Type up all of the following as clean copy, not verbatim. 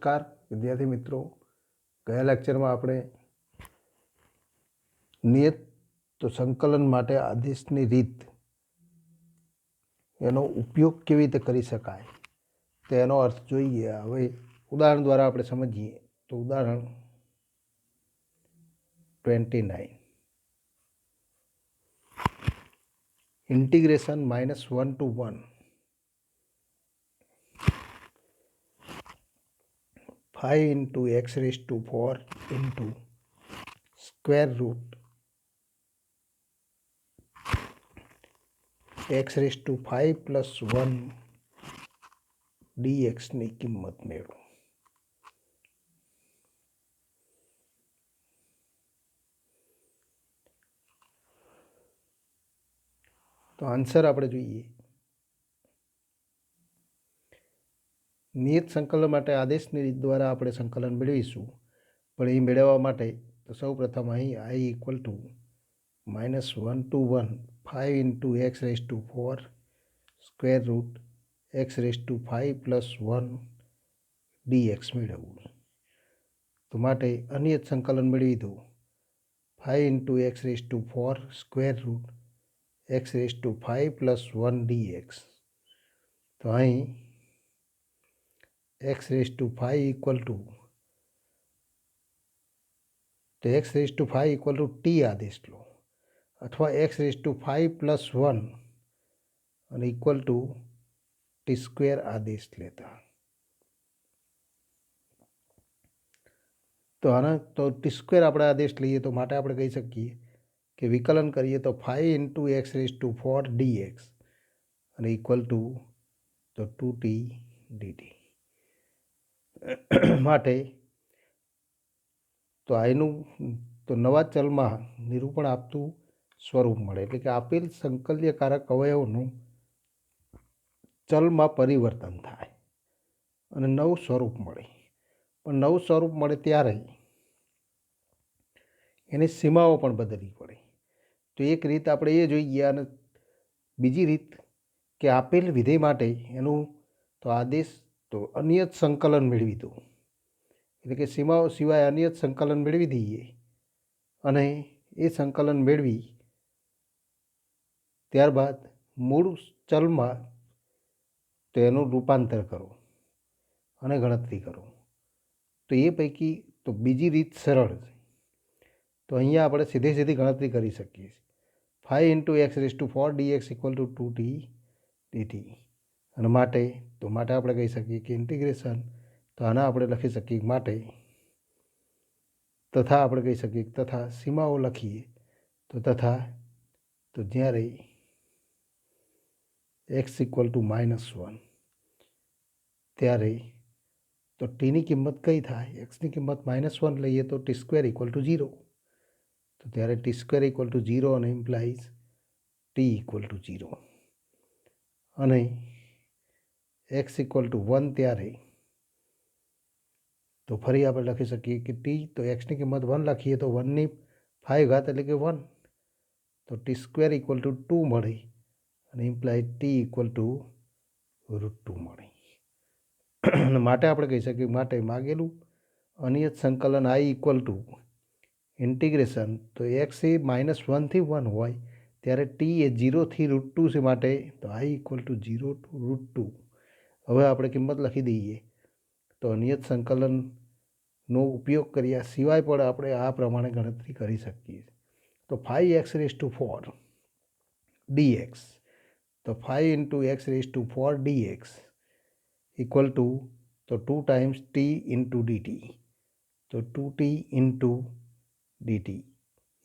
નમસ્કાર વિદ્યાર્થી મિત્રો, ગયા લેક્ચરમાં આપણે નિયત તો સંકલન માટે આદેશની રીત એનો ઉપયોગ કેવી રીતે કરી શકાય તેનો અર્થ જોઈએ. હવે ઉદાહરણ દ્વારા આપણે સમજીએ તો ઉદાહરણ 29 integration -1 to 1 5 into x raised to 4 into square root x raised to 5 plus 1 dx ની કિંમત મેળવો. તો આન્સર આપણે જોઈએ. નિયત સંકલન માટે આદેશની રીત દ્વારા આપણે સંકલન મેળવીશું, પણ એ મેળવવા માટે તો સૌ પ્રથમ અહીં i equal two -1 to 1 5 into x raised to 4 square root x raised to 5 plus 1 dx મેળવવું. તો માટે અનિયત સંકલન મેળવી દો. 5 into x raised to 4 square root x raised to 5 plus 1 dx. તો અહીં x raised to 5 equal to x raised to 5 equal to t આદેશ લો, અથવા x raised to 5 plus 1 અને equal to t સ્ક્વેર આદેશ લેતા. તો આના તો ટી સ્ક્વેર આપણે આદેશ લઈએ તો માટે આપણે કહી શકીએ કે વિકલન કરીએ તો 5 into x raised to 4 dx અને ઇક્વલ ટુ તો 2t dt. માટે તો આનું તો નવા ચલમાં નિરૂપણ આપતું સ્વરૂપ મળે, એટલે કે આપેલ સંકલ્યકારક અવયવનું ચલમાં પરિવર્તન થાય અને નવું સ્વરૂપ મળે. પણ નવું સ્વરૂપ મળે ત્યારે એની સીમાઓ પણ બદલવી પડે. તો એક રીત આપણે એ જોઈએ, અને બીજી રીત કે આપેલ વિધેય માટે એનું તો આદેશ તો અનિયત સંકલન મેળવી દો, એટલે કે સીમાઓ સિવાય અનિયત સંકલન મેળવી દઈએ અને એ સંકલન મેળવી ત્યારબાદ મૂળ ચલમાં તો એનું રૂપાંતર કરો અને ગણતરી કરો. તો એ પૈકી તો બીજી રીત સરળ છે. તો અહીંયા આપણે સીધી ગણતરી કરી શકીએ. 5 into x raised to 4 dx equal to 2t dt. અને માટે આપણે કહી શકીએ કે ઇન્ટિગ્રેશન તો આના આપણે લખી શકીએ માટે તથા આપણે કહી શકીએ તથા સીમાઓ લખીએ તો તથા તો જ્યારે x equal to -1 ત્યારે તો ટીની કિંમત કઈ થાય? એક્સની કિંમત -1 લઈએ તો ટી સ્ક્વેર ઇક્વલ ટુ 0. તો ત્યારે ટી સ્ક્વેર ઇક્વલ ટુ 0 અને ઇમ્પ્લાઇઝ ટી ઇક્વલ ટુ 0. અને એક્સ ઇક્વલ ટુ 1 ત્યારે તો ફરી આપણે લખી શકીએ કે ટી તો એક્સની કિંમત 1 લખીએ તો 1ની 5 ઘાત એટલે કે 1. તો ટી સ્ક્વેર ઇક્વલ ટુ 2 મળે અને ઇમ્પ્લાઇડ ટી ઇક્વલ ટુ √2 મળે. અને માટે આપણે કહી શકીએ માટે માગેલું અનિયત સંકલન i ઇક્વલ ટુ ઇન્ટિગ્રેશન તો એક્સ એ -1 થી 1 હોય ત્યારે ટી એ 0 થી √2 છે. માટે તો i ઇક્વલ ટુ 0 to √2. હવે આપણે કિંમત લખી દઈએ તો અનિયત સંકલનનો ઉપયોગ કર્યા સિવાય પણ આપણે આ પ્રમાણે ગણતરી કરી શકીએ. તો 5x raised to 4 dx, તો 5 into x raised to 4 dx equal to તો 2 times t into dt, તો 2t into dt.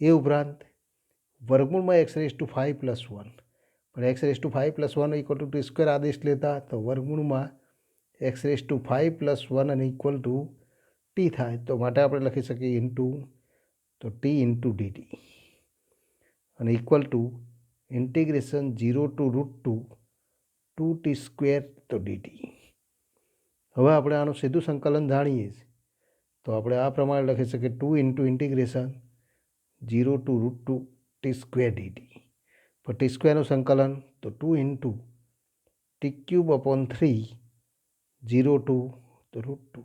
એ ઉપરાંત વર્ગમૂળમાં x raised to 5 plus 1, પણ x raised to 5 plus 1 equal two T square આદેશ લેતા તો વર્ગમૂળમાં x raised to 5 plus 1 અને ઇક્વલ ટુ t થાય. તો માટે આપણે લખી શકીએ ઇન્ટુ તો t into dt અને equal to integration 0 to √2 2t square તો dt. હવે આપણે આનું સીધું સંકલન જાણીએ છીએ તો આપણે આ પ્રમાણે લખી શકીએ 2 into integration 0 to √2 T square dt. પણ ટી સ્ક્વેરનું સંકલન તો 2 into t³ upon 3 0 to √2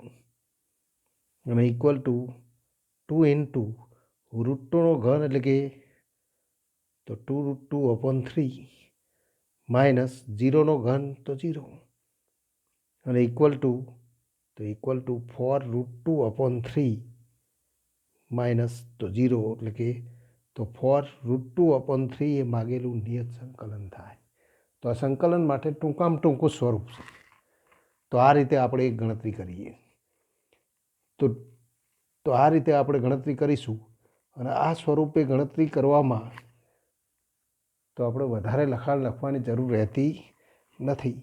અને ઇક્વલ ટુ 2 ઇન્ટુ √2નો ઘન એટલે કે તો 2√2/3 માઇનસ 0નો ઘન તો 0 અને ઇક્વલ ટુ 4√2/3 માઇનસ તો 0 એટલે કે તો 4√2/3 એ માગેલું નિયત સંકલન થાય. તો આ સંકલન માટે ટૂંકામાં ટૂંકું સ્વરૂપ છે. તો આ રીતે આપણે એક ગણતરી કરીએ. તો આ રીતે આપણે ગણતરી કરીશું અને આ સ્વરૂપે ગણતરી કરવામાં તો આપણે વધારે લખાણ લખવાની જરૂર રહેતી નથી.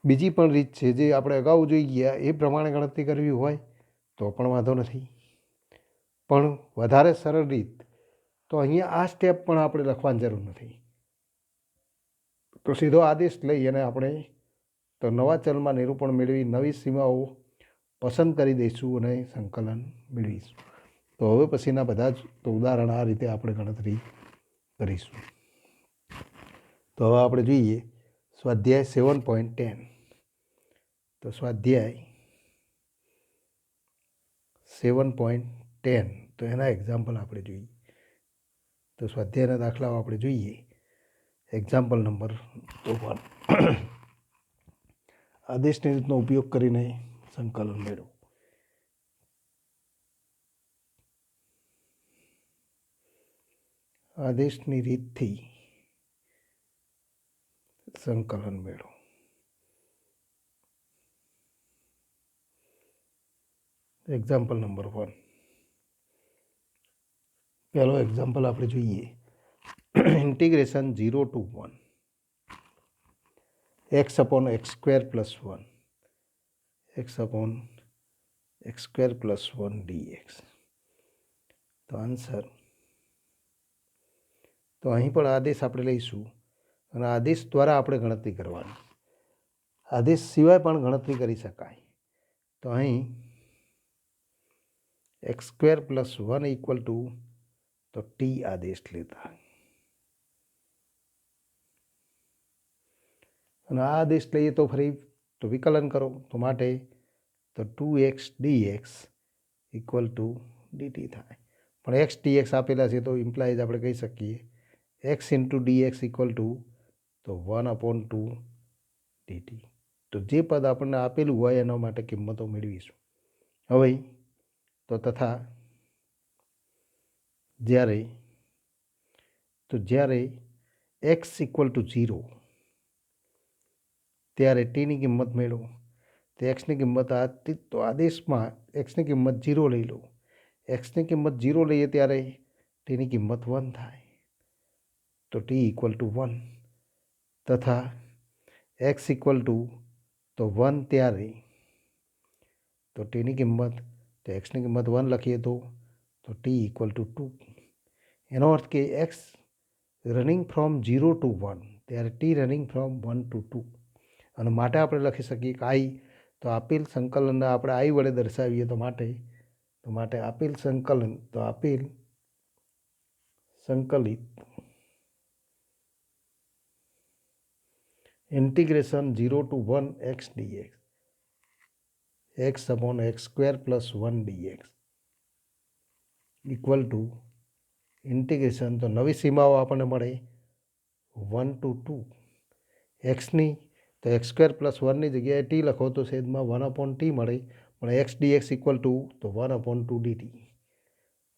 બીજી પણ રીત છે જે આપણે અગાઉ જોઈ ગયા એ પ્રમાણે ગણતરી કરવી હોય તો પણ વાંધો નથી. પણ વધારે સરળ રીત તો અહીંયા આ સ્ટેપ પણ આપણે લખવાની જરૂર નથી. તો સીધો આદેશ લઈ અને આપણે તો નવા ચલમાં નિરૂપણ મેળવી નવી સીમાઓ પસંદ કરી દઈશું અને સંકલન મેળવીશું. તો હવે પછીના બધા જ તો ઉદાહરણ આ રીતે આપણે ગણતરી કરીશું. તો હવે આપણે જોઈએ સ્વાધ્યાય 7.10. તો સ્વાધ્યાય 7.10 તો એના એક્ઝામ્પલ આપણે જોઈએ. તો સ્વાધ્યાયના દાખલાઓ આપણે જોઈએ. Example number 1. આદેશની રીતનો ઉપયોગ કરીને સંકલન મેળવો. આદેશની રીતથી સંકલન મેળવો. Example number 1. પહેલો એક્ઝામ્પલ આપણે જોઈએ. Integration 0 to 1 x/x² + 1 x/x² + 1 dx. તો આન્સર તો અહીં પણ આદેશ આપણે લઈશું અને આદેશ દ્વારા આપણે ગણતરી કરવાની. આદેશ સિવાય પણ ગણતરી કરી શકાય. તો અહીં x² + 1 ઇક્વલ ટુ તો t આદેશ લેતા અને આ આદેશ લઈએ તો ફરી તો વિકલન કરો તો માટે તો 2x dx equal to dt થાય. પણ x dx આપેલા છે તો ઇમ્પ્લાઇઝ આપણે કહી શકીએ x into dx equal to તો 1/2 dt. તો જે પદ આપણને આપેલું હોય એના માટે કિંમતો મેળવીશું. હવે તો તથા જ્યારે x ઇક્વલ ટુ 0 ત્યારે ટીની કિંમત મેળવો. તો એક્સની કિંમત તો આદેશમાં એક્સની કિંમત 0 લઈ લો. એક્સની કિંમત 0 લઈએ ત્યારે ટીની કિંમત 1 થાય. તો ટી ઇક્વલ ટુ 1 તથા એક્સ ઇક્વલ ટુ તો 1 ત્યારે તો ટીની કિંમત તો એક્સની કિંમત 1 લખીએ તો ટી ઇક્વલ ટુ 2. એનો અર્થ કે એક્સ રનિંગ ફ્રોમ 0 to 1 ત્યારે ટી રનિંગ ફ્રોમ 1 to 2. અને માટે આપણે લખી શકીએ કે આઈ તો આપેલ સંકલનને આપણે આઈ વડે દર્શાવીએ તો માટે આપેલ સંકલન તો આપેલ સંકલિત integration 0 to 1 x dx x/x² + 1 dx equal to integration તો નવી સીમાઓ આપણને મળે 1 to 2 એક્સની તો x² + 1ની જગ્યાએ ટી લખો તો છેદમાં 1/t મળે. પણ x dx ઇક્વલ ટુ તો 1/2 dt.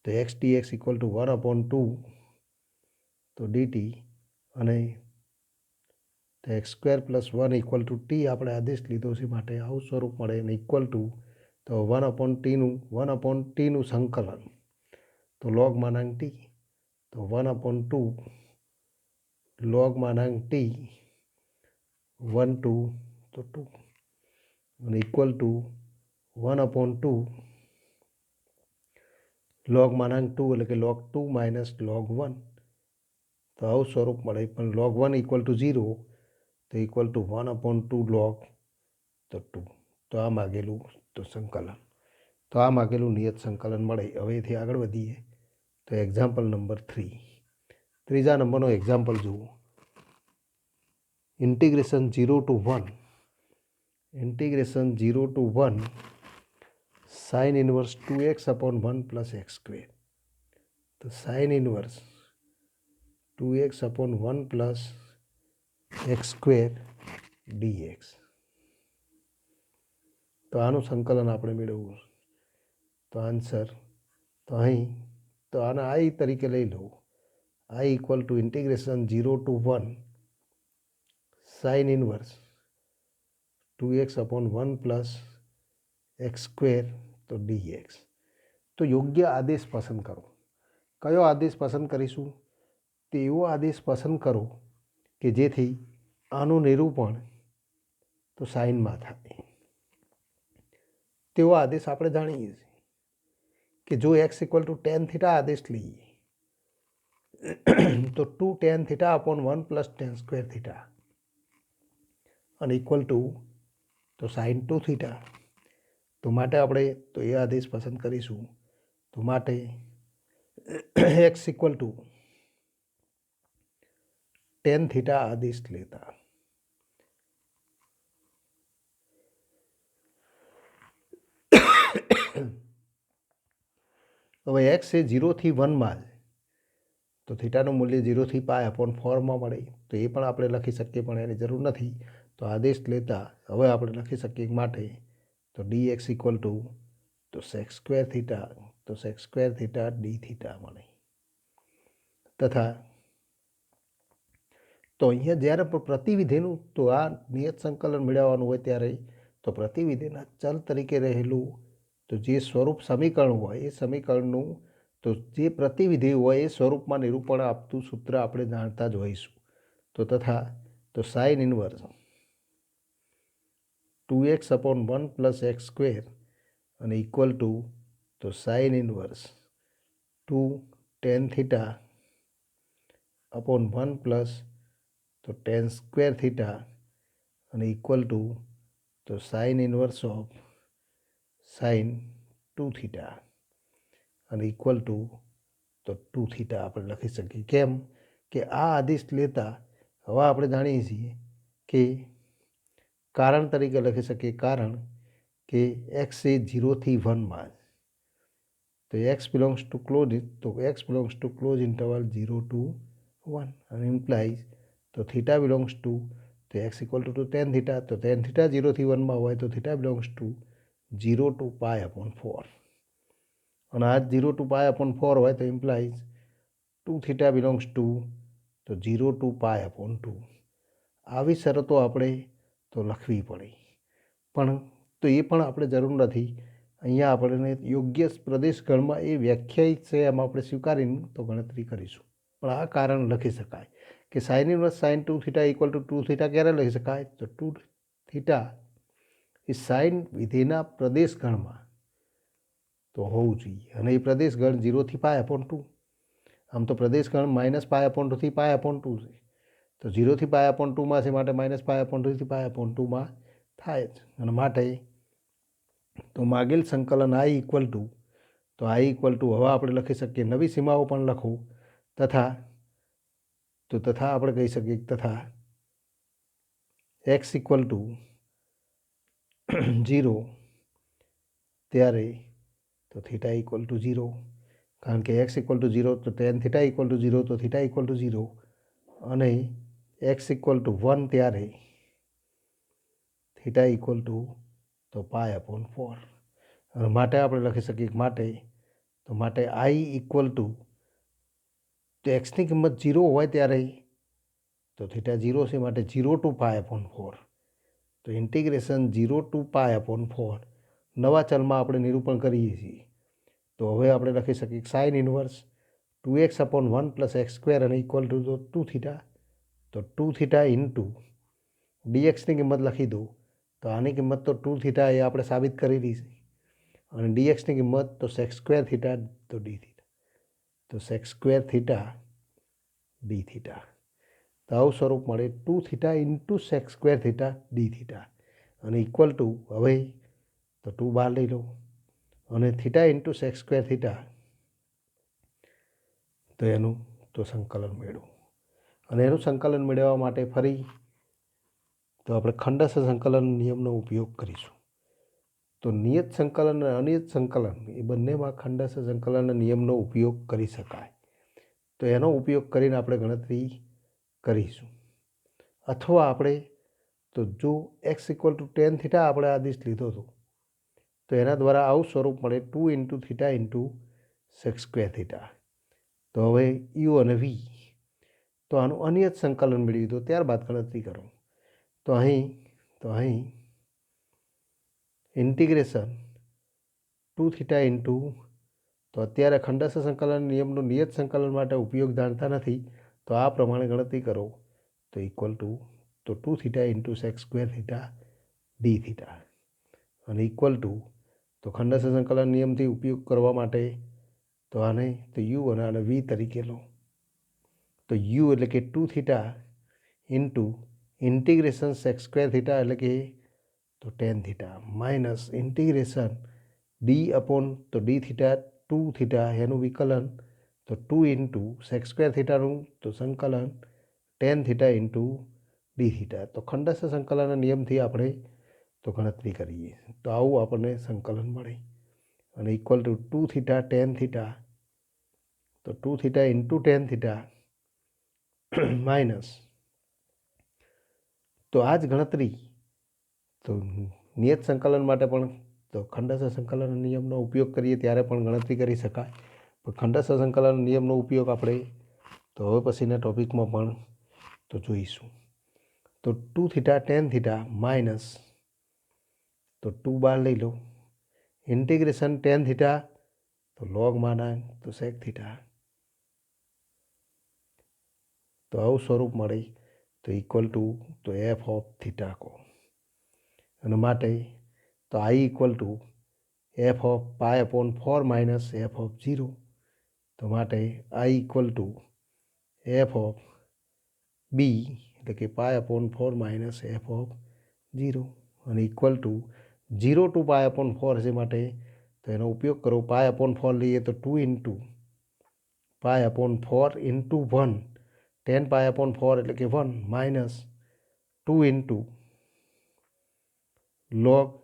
તો x dx ઇક્વલ ટુ 1/2 તો dt અને તો x² + 1 ઇક્વલ ટુ ટી આપણે આદેશ લીધો છે માટે આવું સ્વરૂપ મળે અને ઇક્વલ ટુ તો 1/tનું સંકલન તો log t તો 1/2 log t 1 to 2 અને ઇક્વલ ટુ 1/2 log2 એટલે કે log2 - log1 તો આવું સ્વરૂપ મળે. પણ log1 ઇક્વલ ટુ 0 તો ઇક્વલ ટુ 1/2 log તો 2. તો આ માગેલું તો સંકલન તો આ માગેલું નિયત સંકલન મળે. હવે એથી આગળ વધીએ તો એક્ઝામ્પલ નંબર 3. ત્રીજા નંબરનો એક્ઝામ્પલ જુઓ. Integration 0 to 1 0 to 1 sine inverse 2x/1 + x²। तो sine inverse 2x/1 + x² dx। तो આનું સંકલન આપણે મેળવવું। તો આન્સર તો અહીં તો આને I તરીકે લઈ લો। I = (0 to 1 sin inverse 2x/1 + x² તો dx। તો યોગ્ય આદેશ પસંદ કરો। કયો આદેશ પસંદ કરીશું? તેવો આદેશ પસંદ કરો કે જેથી આનું નિરૂપણ તો સાઇનમાં થાય। તેવો આદેશ આપણે જાણીએ છીએ કે જો x = tan θ આદેશ લઈએ તો 2 tan θ/1 + tan² θ અને ઇક્વલ ટુ તો sin 2θ। તો માટે આપણે તો એ આદેશ પસંદ કરીશું। તો માટે x = tan θ આદેશ લેતા હવે x એ 0 થી 1 માં તો થીટાનું મૂલ્ય 0 થી π/4 માં મળે। તો એ પણ આપણે લખી શકીએ, પણ એની જરૂર નથી। તો આદેશ લેતા હવે આપણે લખી શકીએ માટે તો dx = તો sec² θ તો sec² θ dθ મળે। તથા તો અહીંયા જ્યારે પ્રતિવિધિનું તો આ નિયત સંકલન મેળવવાનું હોય ત્યારે તો પ્રતિવિધિના ચલ તરીકે રહેલું તો જે સ્વરૂપ સમીકરણ હોય એ સમીકરણનું તો જે પ્રતિવિધિ હોય એ સ્વરૂપમાં નિરૂપણ આપતું સૂત્ર આપણે જાણતા જ હોઈશું। તો તથા તો સાઇન ઇનવર્સ 2x/1 + x² અને ઇક્વલ ટુ તો સાઇન ઇનવર્સ 2 tan θ/1 તો tan² θ અને ઇક્વલ ટુ તો સાઇન ઇનવર્સ ઓફ સાઇન 2θ અને ઇક્વલ ટુ તો 2θ આપણે લખી શકીએ। કેમ કે આ આદેશ લેતા હવે આપણે જાણીએ છીએ કે કારણ તરીકે લખી શકીએ, કારણ કે x એ 0 થી 1 માં તો x belongs to close 0 to 1 and implies તો θ belongs to તો x = tan θ તો tan θ 0 થી 1 માં હોય તો θ belongs to 0 to π/4 અને આ 0 to π/4 હોય તો implies 2θ belongs to તો 0 to π/2। આવી શરતો આપણે તો લખવી પડે, પણ તો એ પણ આપણે જરૂર નથી। અહીંયા આપણે યોગ્ય પ્રદેશગણમાં એ વ્યાખ્યાયિત છે એમાં આપણે સ્વીકારીને તો ગણતરી કરીશું। પણ આ કારણ લખી શકાય કે સાઇન ઇનવર્સ sin 2θ = 2θ ક્યારે લખી શકાય? તો 2θ એ સાઇન વિધિના પ્રદેશગણમાં તો હોવું જોઈએ અને એ પ્રદેશગણ 0 થી π/2। આમ તો પ્રદેશગણ -π/2 થી π/2 છે, તો 0 થી π/2 માં છે માટે -π/2 થી π/2 માં થાય જ અને માટે તો માગેલ સંકલન I = તો I = હવે આપણે લખી શકીએ નવી સીમાઓ પણ લખો તથા તો તથા આપણે કહી શકીએ તથા x = 0 ત્યારે તો θ = 0 કારણ કે x = 0 તો tan θ = 0 તો θ = 0 અને x = 1 ત્યારે θ = તો π/4 અને માટે આપણે લખી શકીએ માટે તો માટે I = તો xની કિંમત 0 હોય ત્યારે તો θ 0 છે માટે 0 to π/4 તો ઇન્ટિગ્રેશન 0 to π/4 નવા ચલમાં આપણે નિરૂપણ કરીએ છીએ। તો હવે આપણે લખી શકીએ સાઇન ઇનવર્સ 2x/1 + x² અને ઇક્વલ ટુ તો 2θ તો 2θ ઇન્ટુ dxની કિંમત લખી દો તો આની કિંમત તો 2θ એ આપણે સાબિત કરેલી છે અને dxની કિંમત તો sec² θ તો dθ તો sec² θ dθ તો આવું સ્વરૂપ મળે 2θ ઇન્ટુ sec² θ dθ અને ઇક્વલ ટુ હવે તો 2 બહાર લઈ લો અને θ ઇન્ટુ sec² θ તો એનું તો સંકલન મેળવો અને એનું સંકલન મેળવવા માટે ફરી તો આપણે ખંડસ્થ સંકલન નિયમનો ઉપયોગ કરીશું। तो नियत संकलन और अनियत संकलन ए बंनेमां खंडस्थ संकलन नियमनो उपयोग करी शकाय। तो एनो उपयोग करीने आपणे गणतरी करीशुं। अथवा आपणे तो जो x equal to tan theta आपणे आदेश लीधो हतो तो एना द्वारा आवुं स्वरूप मळे 2 into theta into sec square theta. तो हवे u अने v तो आनुं अनियत संकलन मेळवी दो, त्यारबाद गणतरी करो। तो अहीं इंटीग्रेशन 2 थीटा इंटू तो अत्यारे खंडस्थ संकलन नियमनो नियत संकलन माटे उपयोग जाणता नथी तो आ प्रमाणे गणतरी करो तो इक्वल टू तो 2 theta into sec square theta d theta अने इक्वल टू तो खंडस्थ संकलन नियम थी उपयोग करवा माटे तो आने तो यू अने आने वी तरीके लो। तो यू एटले के 2 theta into integration sec square theta एटले के तो tan theta minus integration d upon तो डी थीटा 2 थीटा एनु विकलन तो 2 इंटू सेक स्क्वेर थीटानु तो संकलन tan theta into d theta. तो खंडस्थ संकलन नियम थी आपणे तो गणतरी करिए तो आवुं आपणे संकलन मळे अने equal to 2 theta tan theta तो 2 theta into tan theta minus तो आज गणतरी तो नियत संकलन माटे पण तो खंडस्थ संकलन नियमनो उपयोग करिए त्यारे पण गणतरी करी शकाय। पण खंडस्थ संकलन नियमनो उपयोग आपणे तो हवे पछीना टॉपिकमां पण तो जोईशुं। तो 2 थीटा टेन थीटा माइनस तो 2 बार लई लो इंटीग्रेशन टेन थीटा तो लॉग माना तो सेक थीटा तो आवुं स्वरूप मळे तो इक्वल टू तो एफ ऑफ थीटा को अने माटे तो I equal to F of pi upon 4 minus F of 0 तो माटे I equal to F of B एटले के pi upon 4 minus F of 0 अने equal to 0 to pi upon 4 है माटे तो एनो उपयोग करो पाई अपॉन 4 लीए तो 2 into pi upon 4 into 1 10 pi upon 4 एटले के 1 minus 2 into log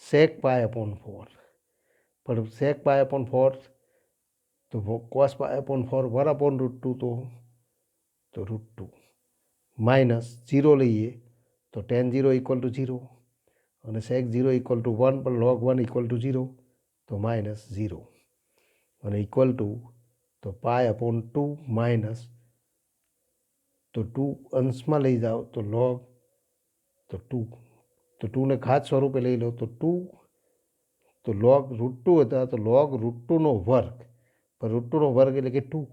sec pi upon 4 पर सेक पाई अपॉन 4 तो कॉस पाई अपॉन 4 1 अपॉन √2 तो √2 माइनस 0 लीए तो टेन 0 इक्वल टू 0 और सेक 0 इक्वल टू 1 पर लॉग 1 इक्वल टू 0 तो माइनस 0 और इक्वल टू तो पाई अपॉन 2 माइनस तो 2 अंश में लई जाओ तो लॉग तो 2 ने घात स्वरूपे लई लो तो 2 तो लॉग √2 था तो लॉग √2 नो वर्ग पर √2 नो वर्ग एटले के 2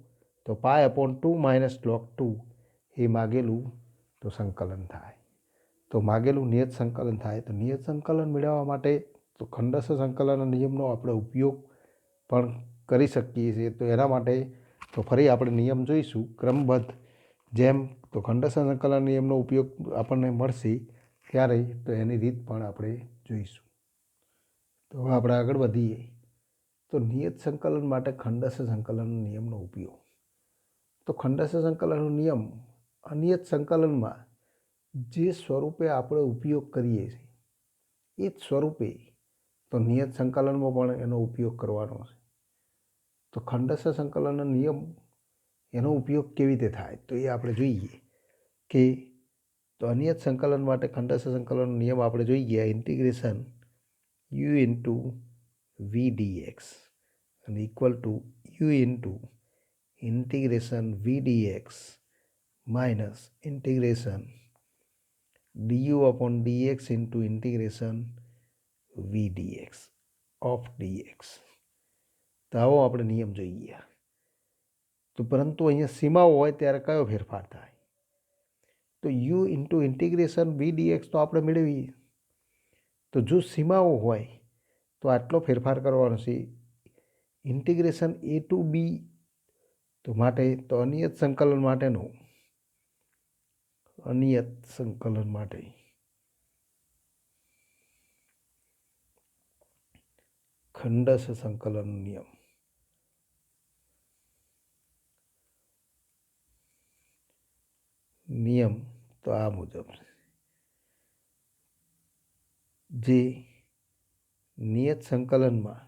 तो पाई अपॉन 2 माइनस लॉग 2 ये मागेलू तो संकलन थाय। तो मागेलू नियत संकलन थाय तो नियत संकलन मेळववा माटे तो खंडस्थ संकलन नियमनो आपणे उपयोग पण करी शकीए छीए। तो एना माटे तो फरी आपणे नियम जोईशुं क्रमबद्ध जेम तो खंडस्थ संकलन नियमनो उपयोग आपणे मळशे त्यारे तो एनी रीत पण आपणे जोईशुं। तो हवे आपणे आगळ वधीए तो नियत संकलन माटे खंडस्थ संकलन नियमनो उपयोग। तो खंडस्थ संकलन नियम अनियत संकलन में जे स्वरूपे आपणे उपयोग करीए छीए ए ज स्वरूपे तो नियत संकलन में पण एनो उपयोग करवानो छे। तो खंडस्थ संकलन नियम एनो उपयोग केवी रीते थाय तो ये आपणे जोईए कि तो अनियत संकलन माटे खंडस्थ संकलन नियम आपणे जोईए integration u into v d x and equal to u into integration v dx minus integration du upon dx into integration v dx of dx। तो आवो आपणे नियम जोईए। तो परंतु अहींया सीमाओ होय त्यारे कयो फेरफार थाय तो u into integration v dx तो आपणे मेळवीए। तो जो सीमाओ होय तो आटलो फेरफार करवानो छे इंटीग्रेशन ए टू बी तो माटे तो अनियत संकलन माटेनो अनियत संकलन माटे खंडस्थ संकलन नियम नियम तो आ मुजब जे નિયત સંકલનમાં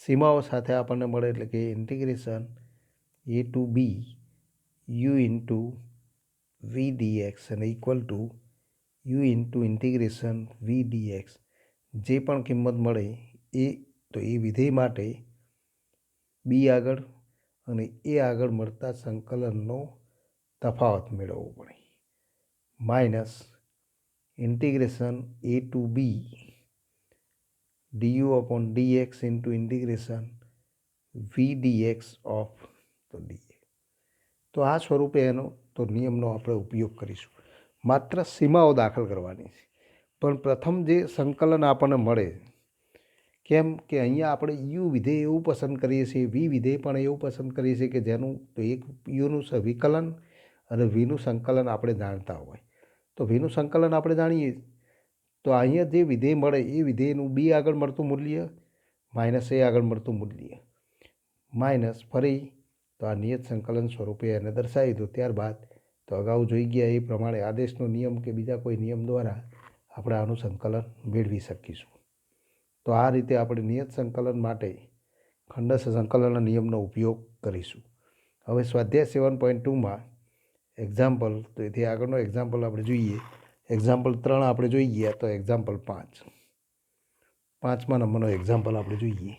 સીમાઓ સાથે આપણને મળે એટલે કે integration a to b u into v dx અને equal to u into integration v dx જે પણ કિંમત મળે એ વિધેય માટે b આગળ અને એ આગળ મળતા સંકલનનો તફાવત મેળવવો પડે minus integration a to b du upon dx into integration v dx of dx. તો આ સ્વરૂપે એનો તો નિયમનો આપણે ઉપયોગ કરીશું. માત્ર સીમાઓ દાખલ કરવાની છે, પણ પ્રથમ જે સંકલન આપણને મળે, કેમ કે અહીંયા આપણે યુ વિધેય એવું પસંદ કરીએ છીએ, વી વિધેય પણ એવું પસંદ કરીએ છીએ કે જેનું તો એક યુનું વિકલન અને વીનું સંકલન આપણે જાણતા હોય. તો વીનું સંકલન આપણે જાણીએ તો અહીંયા જે વિધેય મળે એ વિધેયનું બી આગળ મળતું મૂલ્ય માઇનસ એ આગળ મળતું મૂલ્ય માઇનસ ફરી તો આ નિયત સંકલન સ્વરૂપે એને દર્શાવી દો. ત્યારબાદ તો અગાઉ જોઈ ગયા એ પ્રમાણે આદેશનો નિયમ કે બીજા કોઈ નિયમ દ્વારા આપણે આનું સંકલન મેળવી શકીશું. તો આ રીતે આપણે નિયત સંકલન માટે ખંડશ સંકલનના નિયમનો ઉપયોગ કરીશું. હવે સ્વાધ્યાય 7.2માં એક્ઝામ્પલ, તો એથી આગળનો એક્ઝામ્પલ આપણે જોઈએ. એક્ઝામ્પલ 3 આપણે જોઈ ગયા, તો એક્ઝામ્પલ 5મા નંબરનો એક્ઝામ્પલ આપણે જોઈએ.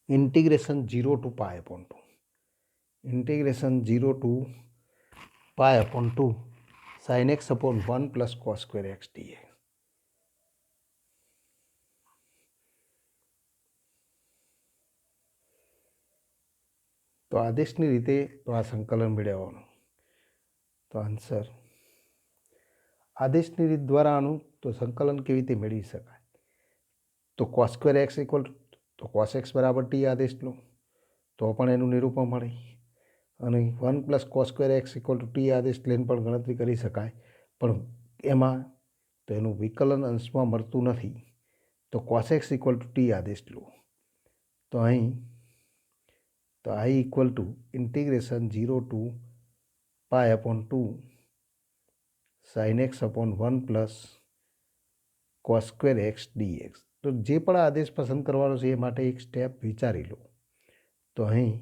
Integration 0 to pi upon 2. Integration 0 to pi upon 2 sin x upon 1 plus cos square x dx. તો આદેશની રીતે તો આ સંકલન મેળવવાનું. તો આન્સર આદેશની રીત દ્વારા આનું તો સંકલન કેવી રીતે મેળવી શકાય? તો cos square x ઇક્વલ તો cos x બરાબર t આદેશ લો તો પણ એનું નિરૂપણ મળે, અને 1 plus cos square x equal to t આદેશ લઈને પણ ગણતરી કરી શકાય. પણ એમાં તો એનું વિકલન અંશમાં મળતું નથી, તો cos x equal to t આદેશ લો તો અહીં તો i equal to integration 0 to pi upon 2 sin x upon 1 plus cos square x dx. તો જે પણ આદેશ પસંદ કરવાનો છે એ માટે એક સ્ટેપ વિચારી લો. તો અહીં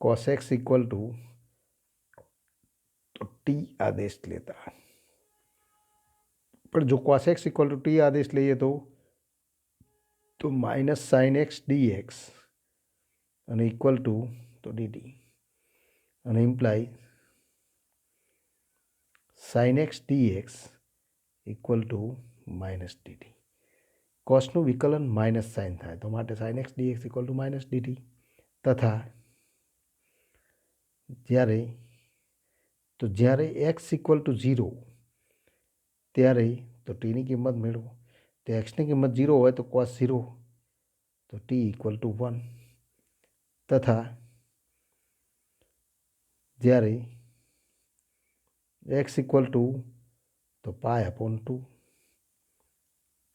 cos x equal to t આદેશ લેતા, પણ જો cos x equal to t આદેશ લઈએ તો માઇનસ sin x dx અને ઇક્વલ ટુ તો dt અને imply sin x dx equal to minus dt. કોસનું વિકલન માઇનસ સાઇન થાય તો માટે sin x dx equal to minus dt તથા જ્યારે x ઇક્વલ ટુ 0 ત્યારે તો ટીની કિંમત મેળવો. તો એક્સની કિંમત 0 હોય તો cos 0 તો t ઇક્વલ ટુ 1 તથા જ્યારે x ઇક્વલ ટુ તો પાય અપોન 2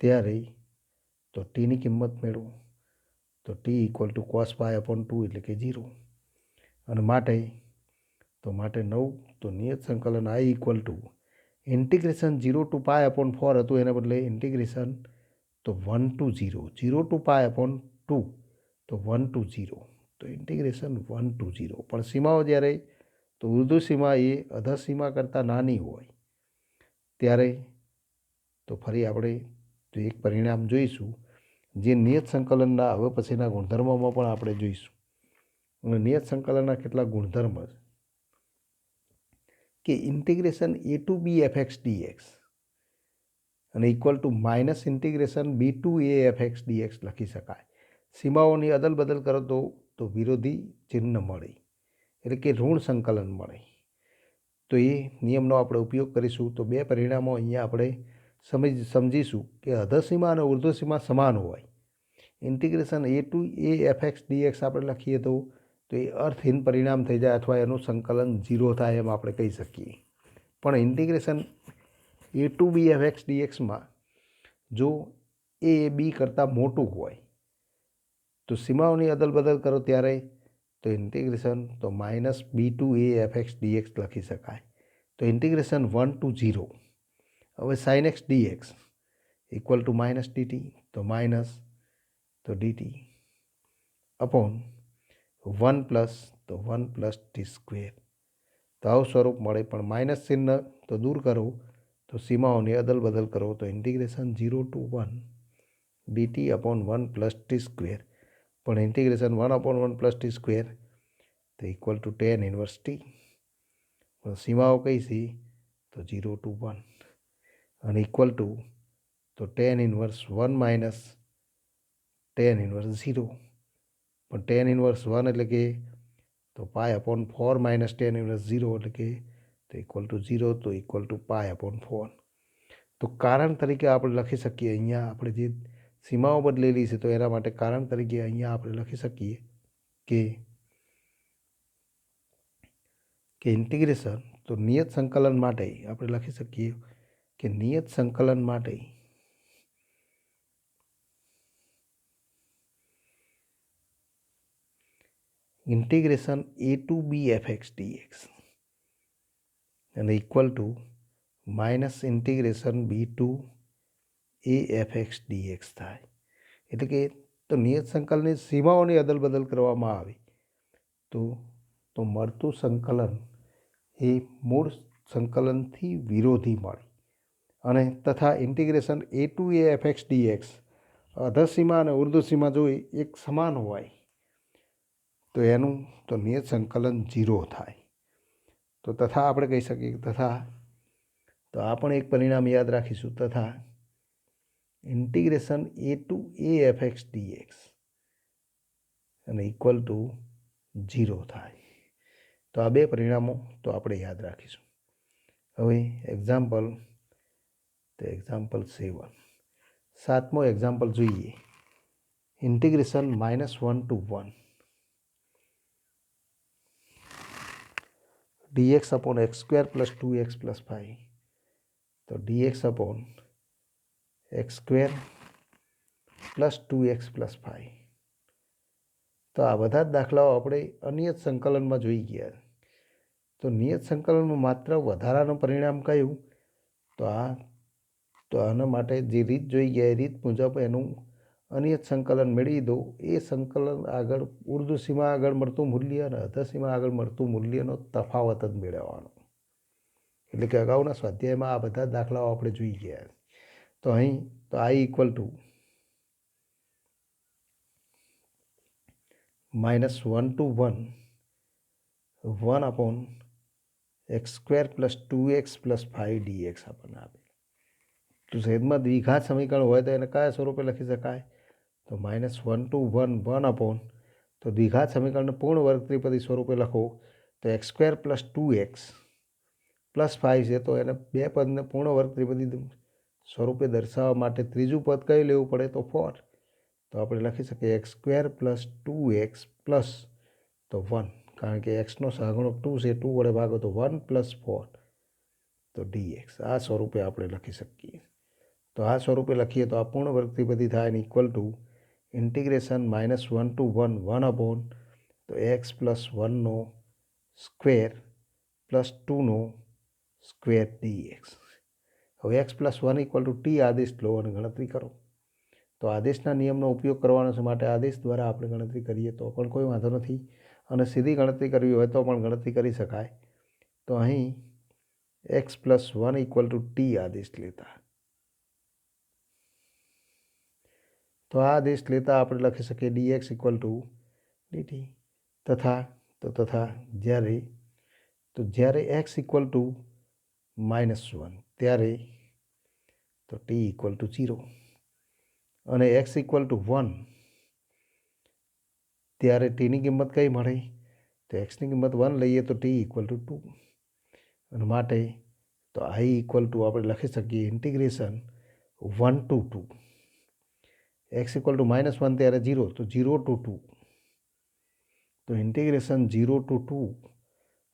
ત્યારે તો ટીની કિંમત મેળવો. તો t equal to cos pi upon 2 એટલે કે 0. અને માટે 9 તો નિયત સંકલન i equal to integration 0 to pi upon 4 હતું, એના બદલે ઇન્ટિગ્રેશન તો 1 ટુ 0 ટુ પાય અપોન 2 તો 1 ટુ 0 તો ઇન્ટિગ્રેશન 1 ટુ 0. પણ સીમાઓ જ્યારે તો ઉર્ધ્વ સીમા એ અધર સીમા કરતાં નાની હોય ત્યારે તો ફરી આપણે તો એક પરિણામ જોઈશું જે નિયત સંકલનના હવે પછીના ગુણધર્મોમાં પણ આપણે જોઈશું. અને નિયત સંકલનના કેટલાક ગુણધર્મ કે integration a to b fx dx અને equal to minus integration b to a fx dx લખી શકાય. સીમાઓની અદલ બદલ કરો તો વિરોધી ચિહ્ન મળે એટલે કે ઋણ સંકલન મળે. તો એ નિયમનો આપણે ઉપયોગ કરીશું. તો બે પરિણામો અહીંયા આપણે સમજીશું કે અધસીમા અને ઉર્ધ્વસીમા સમાન હોય. Integration a to a fx dx આપણે લખીએ તો એ અર્થહીન પરિણામ થઈ જાય અથવા એનું સંકલન 0 થાય એમ આપણે કહી શકીએ. પણ integration a to b fx dxમાં જો a b કરતાં મોટું હોય તો સીમાઓની અદલ બદલ કરો ત્યારે તો ઇન્ટિગ્રેશન તો minus b to a fx dx લખી શકાય. तो इंटीग्रेशन 1 to 0 હવે sin x dx equal to minus dt तो माइनस तो dt अपॉन 1 प्लस तो 1 प्लस टी स्क्वेर तो આવું સ્વરૂપ મળે પણ માઇનસ ચિહ્ન તો દૂર કરો તો સીમાઓને અદલ બદલ કરો તો integration 0 to 1 dt upon 1 plus T square પણ integration 1 upon 1 plus T square तो equal to tan inverse T પણ સીમાઓ કઈ છે તો 0 to 1 અને ઇક્વલ ટુ તો tan inverse 1 minus tan inverse 0 પણ tan ઇનવર્સ 1 એટલે કે તો pi upon 4 minus tan inverse 0 એટલે કે તો ઇક્વલ ટુ 0 તો ઇક્વલ ટુ પાય अपॉन 4 તો કારણ તરીકે આપણે લખી શકીએ અહીંયા આપણે જે સીમાઓ બદલેલી છે તો એના માટે કારણ તરીકે અહીંયા આપણે લખી શકીએ કે ઇન્ટિગ્રેશન તો નિયત સંકલન માટે આપણે લખી શકીએ કે નિયત સંકલન માટે integration a to b fx dx અને equal to minus integration b to a fx dx થાય એટલે કે તો નિયત સંકલનની સીમાઓની અદલ બદલ કરવામાં આવે તો મળતું સંકલન એ મૂળ સંકલનથી વિરોધી મળે અને તથા integration a to a fx dx અધસીમા અને ઉર્ધ્વસીમા જો એક સમાન હોય તો એનું તો નિયત સંકલન 0 થાય તો તથા આપણે કહી શકીએ તથા તો આ પણ એક પરિણામ યાદ રાખીશું તથા integration a to a fx dx અને ઇક્વલ ટુ 0 થાય તો આ બે પરિણામો તો આપણે યાદ રાખીશું હવે એક્ઝામ્પલ 7 સાતમો એક્ઝામ્પલ જોઈએ integration -1 to 1 dx upon x square plus 2x plus 5 तो dx upon x square plus 2x plus 5 तो आ बधा दाखलाओ આપણે અનિયત સંકલનમાં જોઈ ગયા તો નિયત સંકલનમાં માત્ર વધારાનું પરિણામ કયું તો આના માટે જે રીત જોઈ ગયા એ રીત મુજબ એનું અનિયત સંકલન મેળવી દો એ સંકલન આગળ ઉર્ધ્વ સીમા આગળ મળતું મૂલ્ય અને અધર સીમા આગળ મળતું મૂલ્યનો તફાવત જ મેળવવાનો એટલે કે અગાઉના સ્વાધ્યાયમાં આ બધા દાખલાઓ આપણે જોઈ ગયા તો અહીં તો i equal two -1 to 1 1 upon x square plus 2x plus 5 dx આપણને આપે તો છેદમાં દ્વિઘાત સમીકરણ હોય તો એને કયા સ્વરૂપે લખી શકાય તો -1 to 1 1 अपॉन तो द्विघात समीकरण पूर्ण वर्ग त्रिपदी स्वरूपे लखो तो x square plus 2x plus 5 है तो एने बे पद ने पूर्ण वर्ग त्रिपदी स्वरूपे दर्शावा माटे त्रीजू पद कई लेवू पड़े तो 4 तो आपणे लखी सकीए x square plus 2x plus तो 1 कारण के एक्स नो सहागुणक 2 से 2 वडे भागो तो 1 प्लस 4 तो dx आ स्वरूपे आपणे लखी सकीए तो आ स्वरूपे लखीए तो आ पूर्ण वर्ग त्रिपदी थाय equal to integration -1 to 1 1 upon तो एक्स प्लस 1 नो स्क्वेर प्लस 2 नो स्क्वेर dx હવે X plus 1 equal to T आदेश लो और गणतरी करो तो आदेशना नियमનો उपयोग करवानो છે માટે आदेश द्वारा આપણે ગણતરી કરીએ તો પણ કોઈ વાંધો નથી અને સીધી ગણતરી કરવી હોય તો પણ ગણતરી કરી શકાય તો અહીં X plus 1 equal to T आदेश लेता तो आदेश लेता આપણે લખી શકીએ dx इक्वल टू dt तथा જ્યારે x इक्वल टू -1 ત્યારે तो t इक्वल टू 0 અને x इक्वल टू 1 ત્યારે t ની કિંમત કઈ મળે તો x ની કિંમત 1 લઈએ તો t इक्वल टू 2 અને માટે તો i इक्वल टू આપણે લખી શકીએ integration 1 to 2 x equal to -1 ત્યારે 0 तो 0 to 2 तो इंटीग्रेशन 0 to 2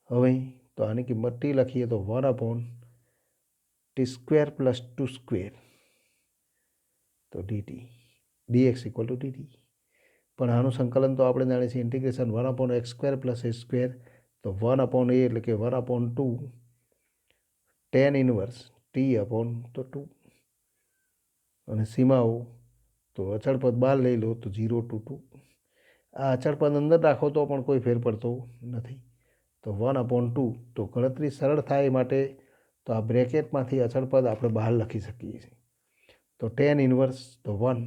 હવે તો આની કિંમત t લખીએ તો 1 upon t square plus 2 square तो dt dx equal to dt પણ આનું સંકલન તો આપણે જાણીએ છીએ integration 1 upon x square plus a square तो 1 अपॉन a એટલે કે 1 upon 2 tan inverse t upon તો 2 અને સીમાઓ તો અચળ પદ બહાર લઈ લો તો 0 to 2. આ અચળ પદ અંદર રાખો તો પણ કોઈ ફેર પડતો નથી. તો 1/2 તો ગણતરી સરળ થાય માટે તો આ બ્રેકેટમાંથી અચળ પદ આપણે બહાર લખી શકીએ છીએ. તો ટેન ઇનવર્સ તો 1,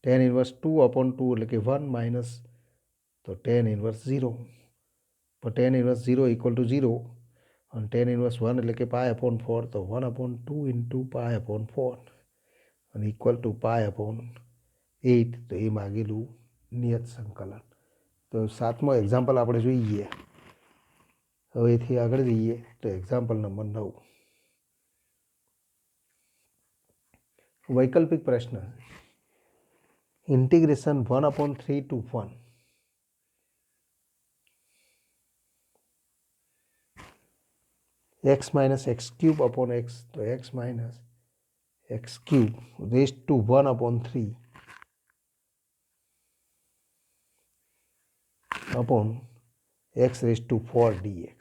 ટેન ઇનવર્સ 2/2 એટલે કે 1 માઇનસ તો ટેન ઇનવર્સ 0. પણ ટેન ઇનવર્સ 0 ઇક્વલ ટુ 0 અને ટેન ઇનવર્સ 1 એટલે કે π/4 તો 1/2 ઇન્ટુ π/4 અને ઇક્વલ ટુ π/8 તો એ માગેલું નિયત સંકલન. તો 7મો એક્ઝામ્પલ આપણે જોઈએ. હવેથી આગળ જઈએ તો એક્ઝામ્પલ નંબર 9. વૈકલ્પિક પ્રશ્ન integration 1/3 to 1 x minus x cube upon x તો x minus x cube raised to 1/3 upon x raised to 4 dx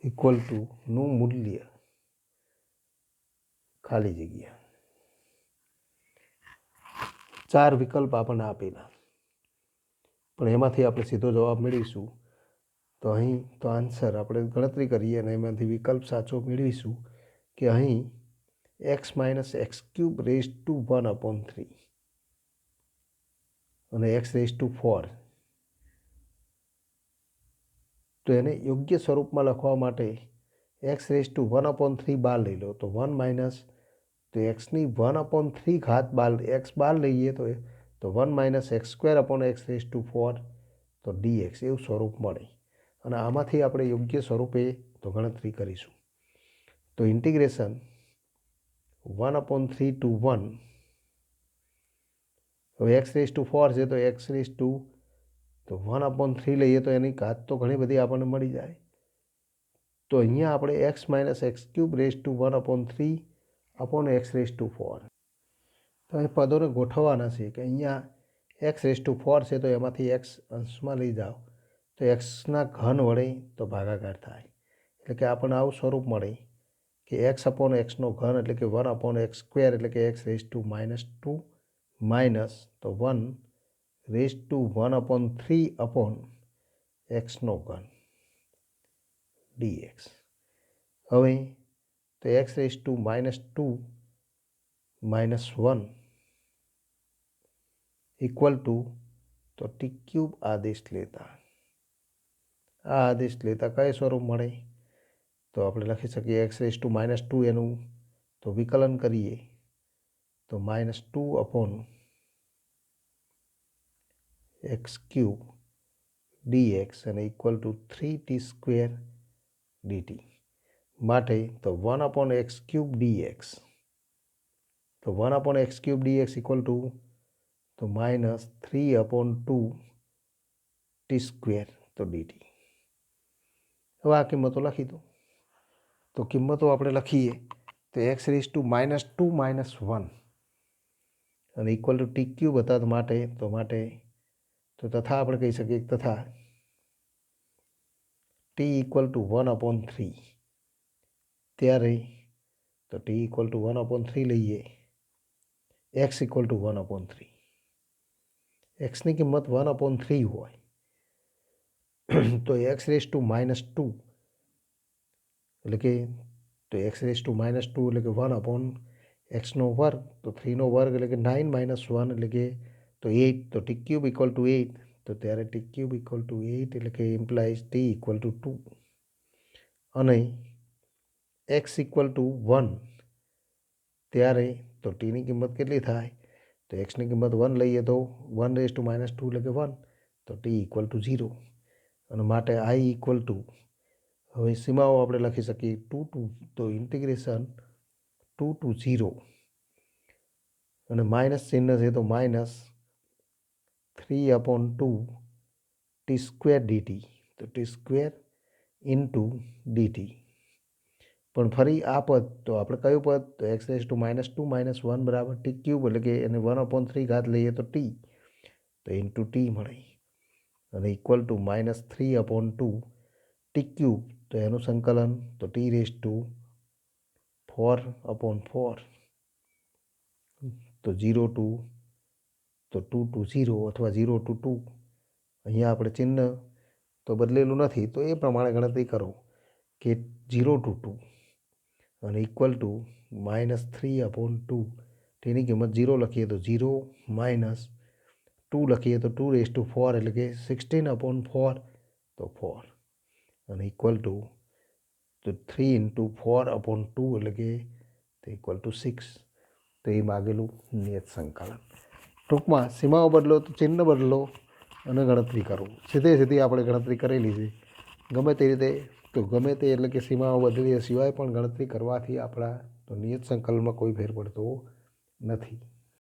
equal to નું મૂલ્ય ખાલી જગ્યા. 4 વિકલ્પ આપણને આપેલા પણ એમાંથી આપણે સીધો જવાબ મેળવીશું. તો અહીં તો આન્સર આપણે ગણતરી કરીએ અને એમાંથી વિકલ્પ સાચો મેળવીશું કે અહીં x minus x cube raise to 1/3 અને x રેઝ ટુ 4 તો એને યોગ્ય સ્વરૂપમાં લખવા માટે x રેઝ ટુ 1/3 બહાર લઈ લો તો 1 માઇનસ તો એક્સની 1/3 ઘાત બાર એક્સ બહાર લઈએ તો 1 minus x square upon x raise to 4 તો ડીએક્સ એવું સ્વરૂપ મળે. અને આમાંથી આપણે યોગ્ય સ્વરૂપે તો ગણતરી કરીશું. તો ઇન્ટિગ્રેશન 1/3 ટુ 1 હવે એક્સ રેઝ ટુ 4 છે તો એક્સ રેઝ ટુ તો 1/3 લઈએ તો એની ઘાત તો ઘણી બધી આપણને મળી જાય. તો અહીંયા આપણે x minus x cube raise to 1/3 upon x raise to 4 તો અહીં પદોને ગોઠવવાના છે કે અહીંયા એક્સ રેઝ ટુ 4 છે તો એમાંથી એક્સ અંશમાં લઈ જાઓ તો એક્સના ઘન વડે તો ભાગાકાર થાય એટલે કે આપણને આવું સ્વરૂપ મળે કે એક્સ અપોન એક્સનો ઘન એટલે કે 1/x સ્ક્વેર એટલે કે એક્સ રેઝ ટુ -2 માઇનસ તો 1 રેઝ ટુ 1/3 અપોન એક્સનો ઘન dx. હવે તો x raise to -2 minus 1 equal to તો ટી ક્યુબ આદેશ લેતા આ આદેશ લેતા કઈ સ્વરૂપ મળે તો આપણે લખી શકીએ એક્સ રેઝ ટુ -2 એનું તો વિકલન કરીએ તો -2 અપોન એક્સ ક્યુબ dx અને ઇક્વલ ટુ 3t² dt માટે તો 1/x ક્યુબ dx તો 1/x cube dx equal to તો -3/2 t² તો dt. હવે આ કિંમતો લખી દો તો કિંમતો આપણે લખીએ તો એક્સ રેઝ ટુ -2 માઇનસ 1 અને ઇક્વલ ટુ ટી ક્યુબ હતા માટે તો તથા આપણે કહી શકીએ તથા ટી ઇક્વલ ટુ 1/3 ત્યારે તો ટી ઇક્વલ ટુ 1/3 લઈએ એક્સ ઇક્વલ ટુ 1/3 એક્સની કિંમત 1/3 હોય તો એક્સ રેઝ ટુ -2 એટલે કે તો એક્સ રેઝ ટુ -2 એટલે કે 1/x નો વર્ગ તો 3 નો વર્ગ એટલે કે 9 માઇનસ 1 એટલે કે તો 8 તો ટી ક્યુબ ઇક્વલ ટુ 8 તો ત્યારે ટી ક્યુબ ઇક્વલ ટુ 8 એટલે કે ઇમ્પ્લાઇઝ ટી ઇક્વલ ટુ 2 અને એક્સ ઇક્વલ ટુ 1 ત્યારે તો ટીની કિંમત કેટલી થાય તો એક્સની કિંમત 1 લઈએ તો 1 રેઝ ટુ -2 એટલે કે 1 તો ટી ઇક્વલ ટુ 0 અને માટે આઈ ઇક્વલ ટુ હવે સીમાઓ આપણે લખી શકીએ 2 તો ઇન્ટિગ્રેશન 2 to 0 અને માઇનસ ચિહ્ન છે તો -3/2 t² dt તો t² ઇન્ટુ dt. પણ ફરી આ પદ તો આપણે કયું પદ તો એક્સ રેઝ ટુ -2 માઇનસ 1 બરાબર ટી ક્યુબ એટલે કે એને 1/3 ઘાત લઈએ તો ટી તો ઇન્ટુ ટી મળે અને ઇક્વલ ટુ -3/2 ટી ક્યુબ તો એનું સંકલન તો ટી રેઝ ટુ 4/4 તો 0 ટુ તો 2 ટુ 0 અથવા 0 ટુ 2. અહીંયા આપણે ચિહ્ન તો બદલેલું નથી તો એ પ્રમાણે ગણતરી કરો કે 0 ટુ 2 અને ઇક્વલ ટુ -3/2. તેની કિંમત 0 લખીએ તો 0 માઇનસ 2 લખીએ તો 2 રેઝ ટુ 4 એટલે કે 16/4 તો 4 અને ઇક્વલ ટુ તો 3 ઇન્ટુ 4/2 એટલે કે તે ઇક્વલ ટુ 6. તો એ માગેલું નિયત સંકલન. ટૂંકમાં સીમાઓ બદલો તો ચિહ્ન બદલો અને ગણતરી કરો. સીધી આપણે ગણતરી કરેલી છે. ગમે તે રીતે તો ગમે તે એટલે કે સીમાઓ બદલ્યા સિવાય પણ ગણતરી કરવાથી આપણા તો નિયત સંકલનમાં કોઈ ફેર પડતો નથી.